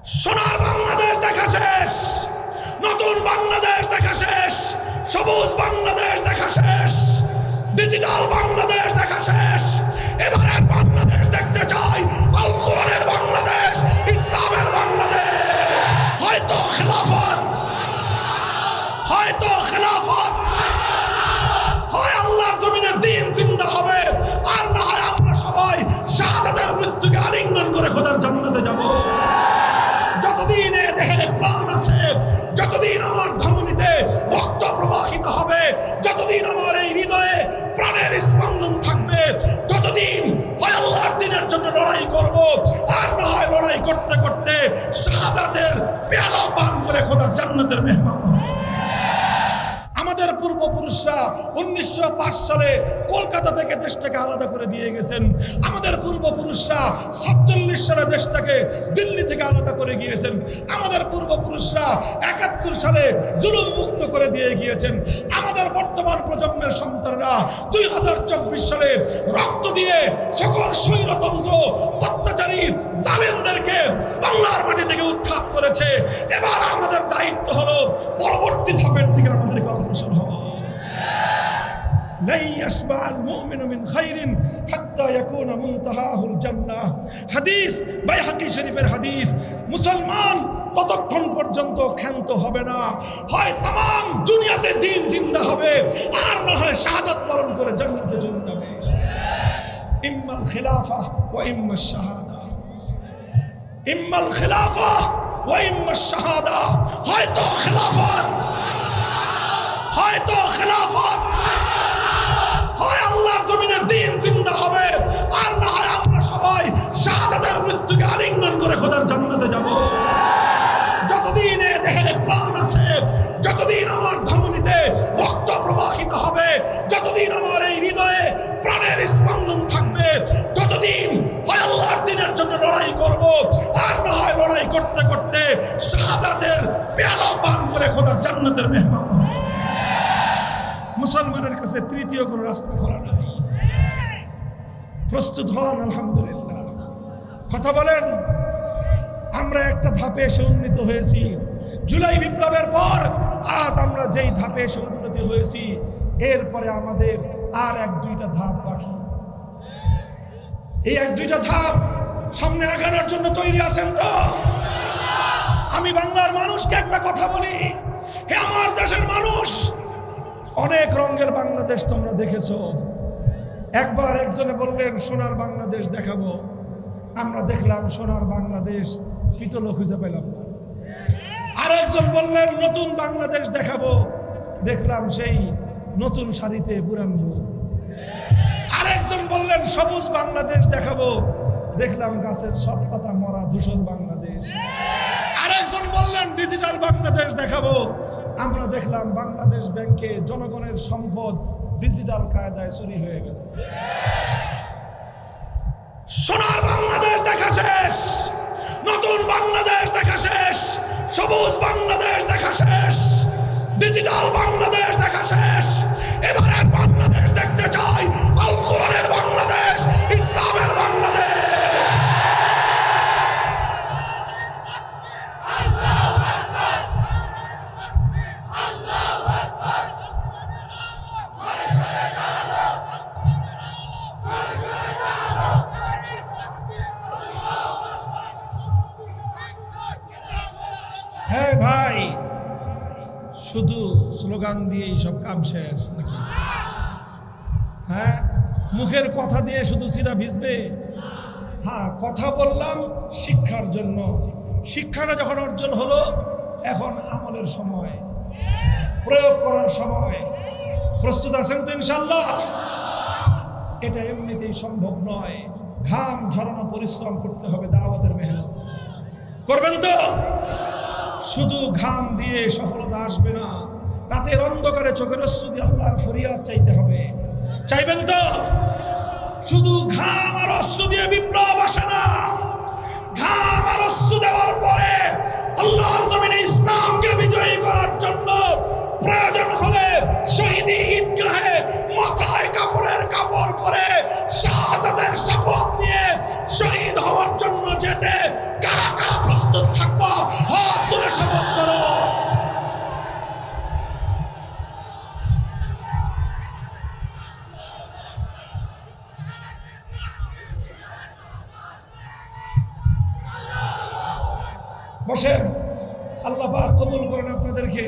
সোনার বাংলাদেশ দেখা শেষ, নতুন বাংলাদেশ দেখা শেষ, সবুজ বাংলাদেশ দেখা শেষ, ডিজিটাল বাংলাদেশ দেখা শেষ। এবারের বাংলাদেশ দেখতে চাই আল কোরআনের বাংলাদেশ, ইসলামের বাংলাদেশ। হয়তো খেলাফত, হয়তো খেলাফত, হয় আল্লাহর জমিনে দিন জিন্দা হবে, আর না হয় আমরা সবাই শাহাদাতের মৃত্যুকে আলিঙ্গন করে খোদার জান্নাতে যাব। যতদিন এ দেহে প্রাণ আছে, যতদিন আমার ধমনীতে রক্ত প্রবাহিত হবে, যতদিন আমার এই হৃদয়ে প্রাণের স্পন্দন থাকবে, ততদিন হয় আল্লাহর দ্বীনের জন্য লড়াই করব, আর না হয় লড়াই করতে করতে শাহাদাতের পেয়ালা পান করে খোদার জান্নাতের মেহমান হব। আমাদের পূর্বপুরুষরা 1905 সালে কলকাতা থেকে দেশটাকে আলাদা করে দিয়ে গেছেন। আমাদের পূর্বপুরুষরা 47 সালে দেশটাকে দিল্লি থেকে আলাদা করে গিয়েছেন। আমাদের পূর্বপুরুষরা 71 সালে জুলুম মুক্ত করে দিয়ে গিয়েছেন। আমাদের বর্তমান প্রজন্মের সন্তানরা 2024 সালে রক্ত দিয়ে সকল স্বৈরতন্ত্র অত্যাচারী জালেমদেরকে বাংলার মাটি থেকে উৎখাত করেছে। এবার আমাদের দায়িত্ব হলো পরবর্তী ধাপের দিকে আমাদেরকে অগ্রসর হওয়া। لا يشبع المؤمن من خير حتى يكون منتهاه الجنة। হাদিস বাইহাকি শরীফের হাদিস। মুসলমান ততক্ষণ পর্যন্ত ক্ষান্ত হবে না, হয় তাম দুনিয়াতে দিন জিন্দা হবে, আর না হয় শাহাদাত বরণ করে জান্নাতে চলে যাবে। ইম্মাল খিলাফা ওয়া ইম্মা শাহাদা, ইম্মাল খিলাফা ওয়া ইম্মা শাহাদা। হয়তো খেলাফত, হয়তো খেলাফত, হয় আল্লাহর জমিনে দিন জিন্দা হবে, আর না হয় আমরা সবাই শাহাদাতের মৃত্যুকে আলিঙ্গন করে খোদার জান্নাতে যাব। যতদিন এ দেহে প্রাণ আছে, যতদিন আমার ধমনীতে রক্ত প্রবাহিত হবে, যতদিন আমার এই হৃদয়ে প্রাণের স্পন্দন থাকবে, ততদিন হয় আল্লাহর দ্বীনের জন্য লড়াই করব, আর না হয় লড়াই করতে করতে শাহাদাতের পেয়ালা পান করে খোদার জান্নাতের মেহমান হব। মুসলমানের কাছে তৃতীয় কোনো রাস্তা খোলা নাই। প্রস্তুত হন, আলহামদুলিল্লাহ। কথা বলেন। আমরা একটা ধাপে এসে উন্নীত হয়েছি। জুলাই বিপ্লবের পর আজ আমরা যেই ধাপে এসে উন্নতি হয়েছি, এরপরে আমাদের আর 1-2টা ধাপ বাকি। এই 1-2টা ধাপ সামনে আগানোর জন্য তৈরি আছেন তো? আমি বাংলার মানুষকে একটা কথা বলি, হে আমার দেশের মানুষ, অনেক রঙের বাংলাদেশ তোমরা দেখেছো। একবার একজনে বললেন সোনার বাংলাদেশ দেখাবো, আমরা দেখলাম সোনার বাংলাদেশ, পিতলও খুঁজে পেলাম না। আরেকজন বললেন নতুন বাংলাদেশ দেখাবো, দেখলাম সেই নতুন শাড়িতে পুরান বউ। আরেকজন বললেন সবুজ বাংলাদেশ দেখাবো, দেখলাম গাছের সব পাতা মরা ধূসর বাংলাদেশ। আরেকজন বললেন ডিজিটাল বাংলাদেশ দেখাবো, আমরা দেখলাম বাংলাদেশ ব্যাংকে জনগণের সম্পদ ডিজিটাল কায়দায় চুরি হয়ে গেল। সোনার বাংলাদেশ দেখা শেষ, নতুন বাংলাদেশ দেখা শেষ, সবুজ বাংলাদেশ দেখা শেষ, ডিজিটাল বাংলাদেশ দেখা শেষ। এবারের বাংলাদেশ দেখতে চাই আল কোরআনের বাংলাদেশ, ইসলামের বাংলাদেশ। হ্যাঁ ভাই, শুধু স্লোগান দিয়ে সব কাম শেষ নাকি? হ্যাঁ, মুখের কথা দিয়ে শুধু চিরা ভিজবে? হ্যাঁ, কথা বললাম শিক্ষার জন্য। শিক্ষাটা যখন অর্জন হলো, এখন আমলের সময়, প্রয়োগ করার সময়। প্রস্তুত আছেন তো ইনশাল্লাহ? এটা এমনিতেই সম্ভব নয়। ঘাম ঝরানো পরিশ্রম করতে হবে, দাওয়াতের মেহনত করবেন তো? শুধু ঘাম দিয়ে সফলতা আসবে না, রাতের অন্ধকারে চোখের অশ্রু দিয়ে আল্লাহর ফরিয়াদ চাইতে হবে। চাইবেন তো? শুধু ঘাম আর অশ্রু দিয়ে বিপ্লব আসে না। ঘাম আর অশ্রু দেওয়ার পরে আল্লাহর জমিনে ইসলামকে বিজয়ী করার জন্য প্রয়োজন হলে শহীদি ঈদগাহে মাথায় কাপড়ের কাপড় পরে শাহাদাতের শপথ নিয়ে শহীদ হওয়ার জন্য যেতে কারা কারা প্রস্তুত থাকবো? বসেন, আল্লাহ পাক কবুল করেন আপনাদেরকে।